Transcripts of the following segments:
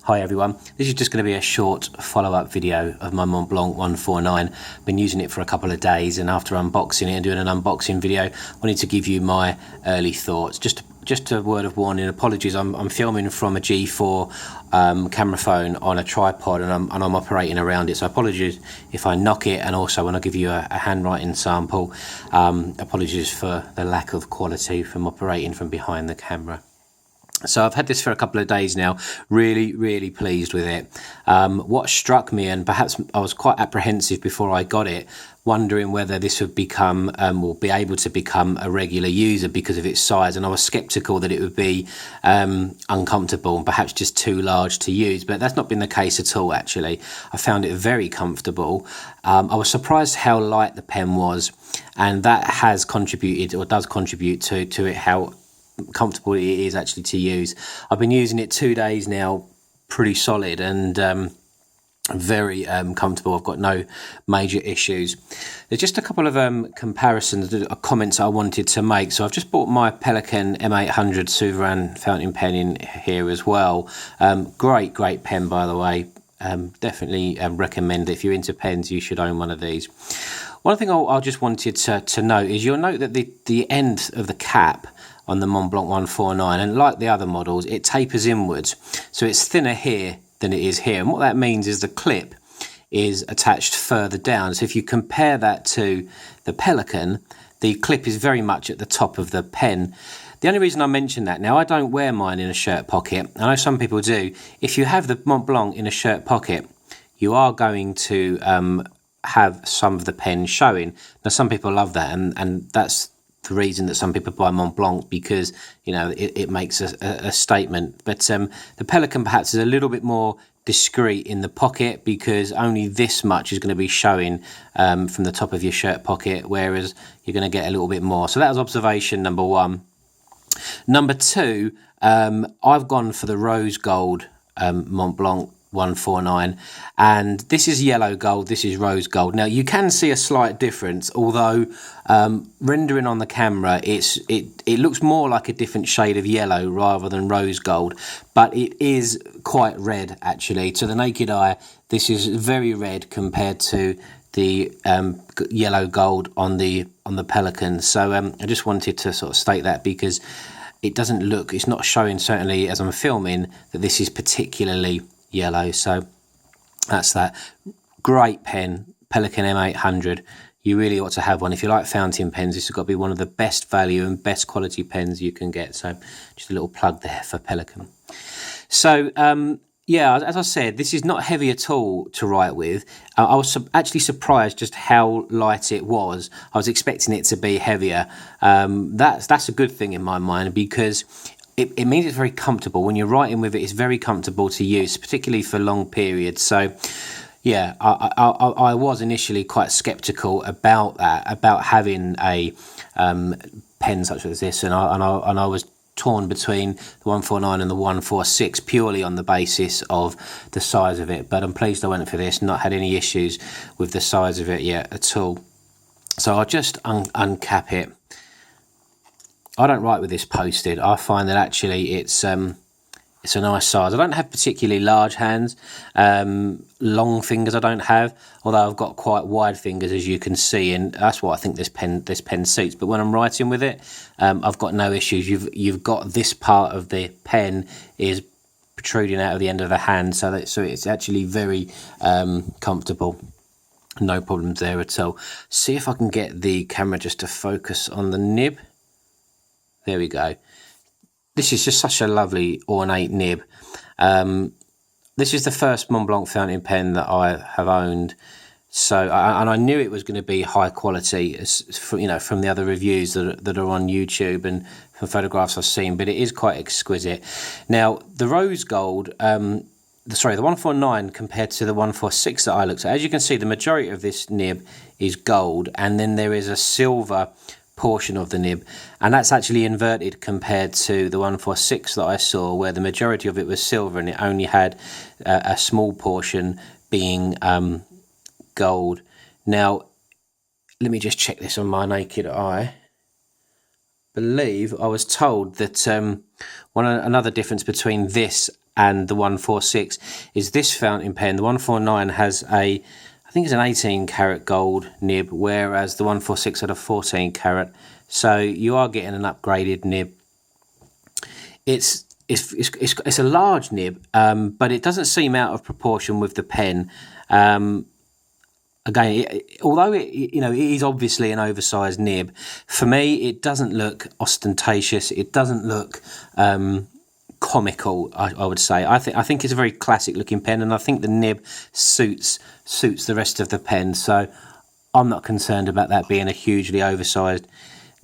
Hi everyone, this is just going to be a short follow-up video of my Montblanc 149. Been using it for a couple of days, and after unboxing it and doing an unboxing video, I wanted to give you my early thoughts. Just a word of warning, apologies, I'm filming from a G4 camera phone on a tripod, and I'm operating around it, so apologies if I knock it, and also when I give you a handwriting sample, apologies for the lack of quality from operating from behind the camera. So I've had this for a couple of days now, really pleased with it. What struck me, and perhaps I was quite apprehensive before I got it, wondering whether this would become, or be able to become a regular user because of its size, and I was sceptical that it would be uncomfortable and perhaps just too large to use, but that's not been the case at all actually. I found it very comfortable. I was surprised how light the pen was, and that has contributed, or does contribute to it, how comfortable it is actually to use. I've been using it 2 days now, pretty solid, and very comfortable. I've got no major issues. There's just a couple of comparisons, comments I wanted to make. So I've just bought my Pelican M800 Souverain fountain pen in here as well. Great pen, by the way. Definitely recommend it. If you're into pens, you should own one of these. One thing I just wanted to note is, you'll note that the end of the cap on the Montblanc 149, and like the other models, it tapers inwards, so it's thinner here than it is here, and what that means is the clip is attached further down. So if you compare that to the Pelican, the clip is very much at the top of the pen. The only reason I mention that, now I don't wear mine in a shirt pocket, I know some people do. If you have the Montblanc in a shirt pocket, you are going to have some of the pen showing. Now some people love that, and that's the reason that some people buy Montblanc, because you know it makes a statement. But the Pelican perhaps is a little bit more discreet in the pocket, because only this much is going to be showing from the top of your shirt pocket, whereas you're going to get a little bit more. So that was observation number one. Number two, I've gone for the rose gold Montblanc 149, and this is yellow gold, this is rose gold. Now you can see a slight difference, although rendering on the camera it looks more like a different shade of yellow rather than rose gold, but it is quite red actually. To the naked eye, this is very red compared to the yellow gold on the Pelican. So I just wanted to sort of state that, because it doesn't look, it's not showing, certainly as I'm filming, that this is particularly yellow. So that's that. Great pen, Pelican M800. You really ought to have one. If you like fountain pens, this has got to be one of the best value and best quality pens you can get. So just a little plug there for Pelican. So yeah, as I said, this is not heavy at all to write with. I was actually surprised just how light it was. I was expecting it to be heavier. That's a good thing in my mind, because it means it's very comfortable. When you're writing with it, it's very comfortable to use, particularly for long periods. So yeah, I was initially quite skeptical about that, about having a pen such as this, and I was torn between the 149 and the 146 purely on the basis of the size of it. But I'm pleased I went for this, not had any issues with the size of it yet at all. So I'll just uncap it. I don't write with this posted. I find that actually it's a nice size. I don't have particularly large hands, long fingers I don't have, although I've got quite wide fingers, as you can see, and that's what I think this pen suits. But when I'm writing with it, I've got no issues. You've got this part of the pen is protruding out of the end of the hand, so it's actually very comfortable. No problems there at all. See if I can get the camera just to focus on the nib. There we go. This is just such a lovely ornate nib. This is the first Montblanc fountain pen that I have owned, so and I knew it was going to be high quality, from the other reviews that are on YouTube and from photographs I've seen. But it is quite exquisite. Now the rose gold, the 149 compared to the 146 that I looked at, as you can see, the majority of this nib is gold, and then there is a silver portion of the nib, and that's actually inverted compared to the 146 that I saw, where the majority of it was silver and it only had a small portion being gold. Now let me just check this on my naked eye. Believe I was told that another difference between this and the 146 is this fountain pen. The 149 has I think it's an 18 karat gold nib, whereas the 146 had a 14 karat. So you are getting an upgraded nib. It's a large nib, but it doesn't seem out of proportion with the pen. Again, although it is obviously an oversized nib, for me it doesn't look ostentatious. It doesn't look comical. I would say. I think it's a very classic looking pen, and I think the nib suits the rest of the pen. So I'm not concerned about that being a hugely oversized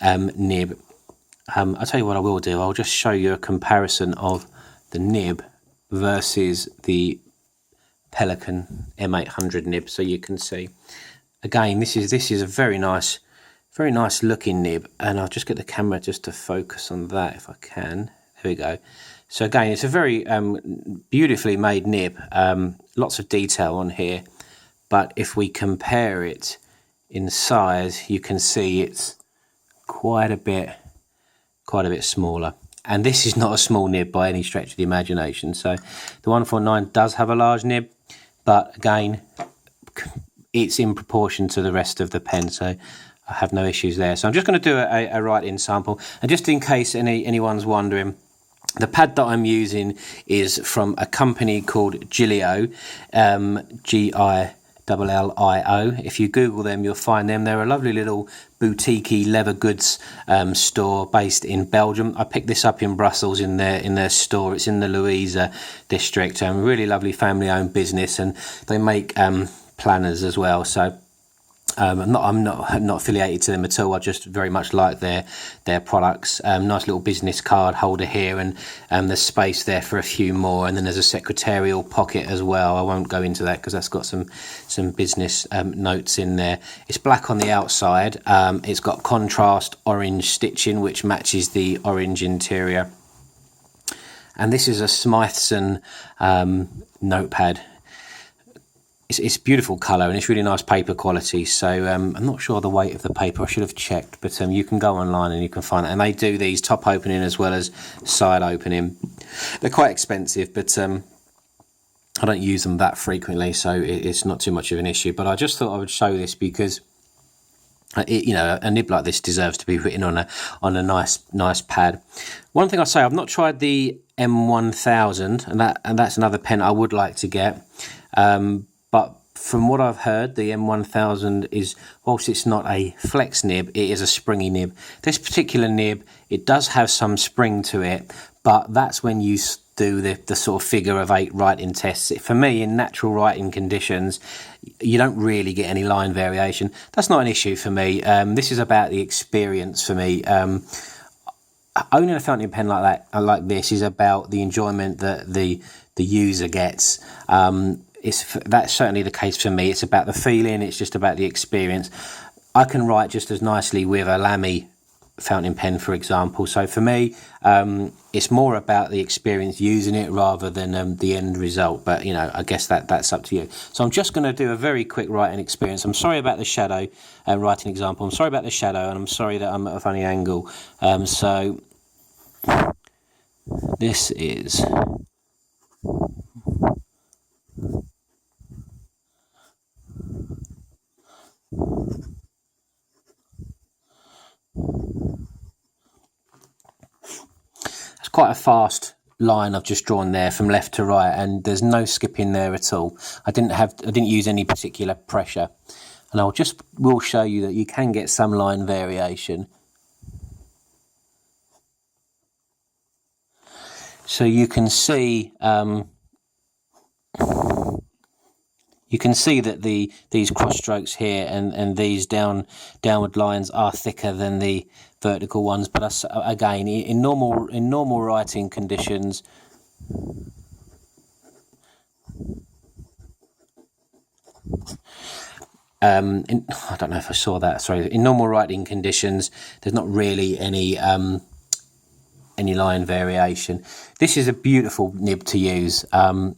nib. I'll tell you what I will do. I'll just show you a comparison of the nib versus the Pelican M800 nib, so you can see. Again, this is a very nice looking nib, and I'll just get the camera just to focus on that if I can. There we go. So again, it's a very beautifully made nib. Lots of detail on here, but if we compare it in size, you can see it's quite a bit smaller. And this is not a small nib by any stretch of the imagination. So the 149 does have a large nib, but again, it's in proportion to the rest of the pen, so I have no issues there. So I'm just going to do a write-in sample, and just in case anyone's wondering, the pad that I'm using is from a company called Gillio, Gillio. If you Google them, you'll find them. They're a lovely little boutique leather goods store based in Belgium. I picked this up in Brussels in their store. It's in the Louise district. Really lovely family-owned business, and they make planners as well. So I'm not affiliated to them at all. I just very much like their products. Nice little business card holder here, and there's space there for a few more, and then there's a secretarial pocket as well. I won't go into that because that's got some business notes in there. It's black on the outside. It's got contrast orange stitching which matches the orange interior, and this is a Smythson notepad. It's beautiful colour, and it's really nice paper quality. So I'm not sure the weight of the paper. I should have checked, but you can go online and you can find it. And they do these top opening as well as side opening. They're quite expensive, but I don't use them that frequently, so it's not too much of an issue. But I just thought I would show this because a nib like this deserves to be written on a nice pad. One thing I say, I've not tried the M1000, and that's another pen I would like to get. But from what I've heard, the M1000 is, whilst it's not a flex nib, it is a springy nib. This particular nib, it does have some spring to it, but that's when you do the sort of figure of 8 writing tests. For me, in natural writing conditions, you don't really get any line variation. That's not an issue for me. This is about the experience for me. Owning a fountain pen like this is about the enjoyment that the user gets. That's certainly the case for me. It's about the feeling. It's just about the experience. I can write just as nicely with a Lamy fountain pen, for example. So for me, it's more about the experience using it rather than the end result. But I guess that's up to you. So I'm just going to do a very quick writing experience. I'm sorry about the shadow writing example. I'm sorry about the shadow, and I'm sorry that I'm at a funny angle. So this is. It's quite a fast line I've just drawn there from left to right, and there's no skipping there at all. I didn't use any particular pressure, and will show you that you can get some line variation. So you can see that these cross strokes here and these downward lines are thicker than the vertical ones. But again, in normal writing conditions, I don't know if I saw that. Sorry, in normal writing conditions, there's not really any any line variation. This is a beautiful nib to use.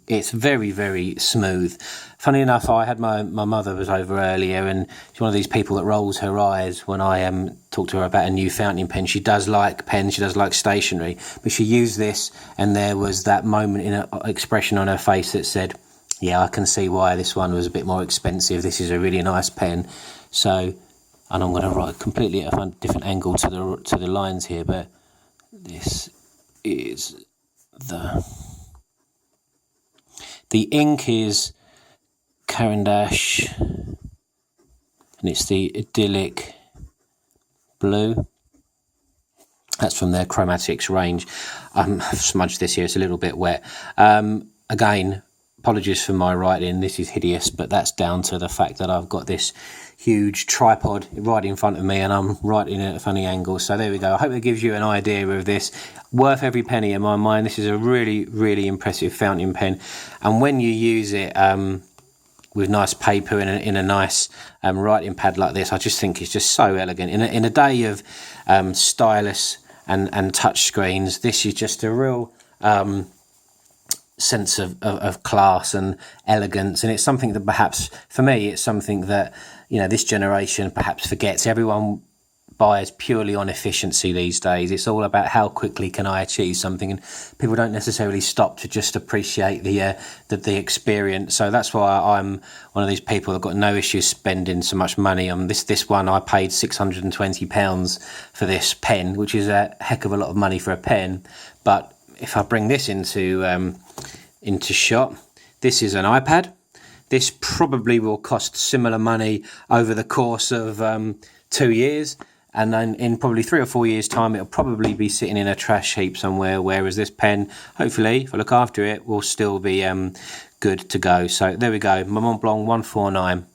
It's very, very smooth. Funny enough, I had my mother was over earlier, and she's one of these people that rolls her eyes when I talk to her about a new fountain pen. She does like pens, she does like stationery, but she used this, and there was that moment in an expression on her face that said, yeah, I can see why this one was a bit more expensive. This is a really nice pen. So, and I'm going to write completely at a different angle to the lines here, but this is the ink is Caran d'Ache, and it's the idyllic blue. That's from their chromatics range. I've smudged this here, it's a little bit wet. Again, apologies for my writing, this is hideous, but that's down to the fact that I've got this huge tripod right in front of me and I'm writing at a funny angle. So there we go. I hope that gives you an idea of this. Worth every penny in my mind. This is a really, really impressive fountain pen. And when you use it with nice paper in a nice writing pad like this, I just think it's just so elegant. In a day of stylus and touch screens, this is just a real sense of class and elegance, and it's something that perhaps for me it's something that, you know, this generation perhaps forgets. Everyone buys purely on efficiency these days. It's all about how quickly can I achieve something, and people don't necessarily stop to just appreciate the experience. So that's why I'm one of these people that got no issues spending so much money on this one. I paid £620 for this pen, which is a heck of a lot of money for a pen. But if I bring this into shot, this is an iPad. This probably will cost similar money over the course of 2 years, and then in probably 3 or 4 years' time, it'll probably be sitting in a trash heap somewhere. Whereas this pen, hopefully, if I look after it, will still be good to go. So there we go, my Montblanc 149.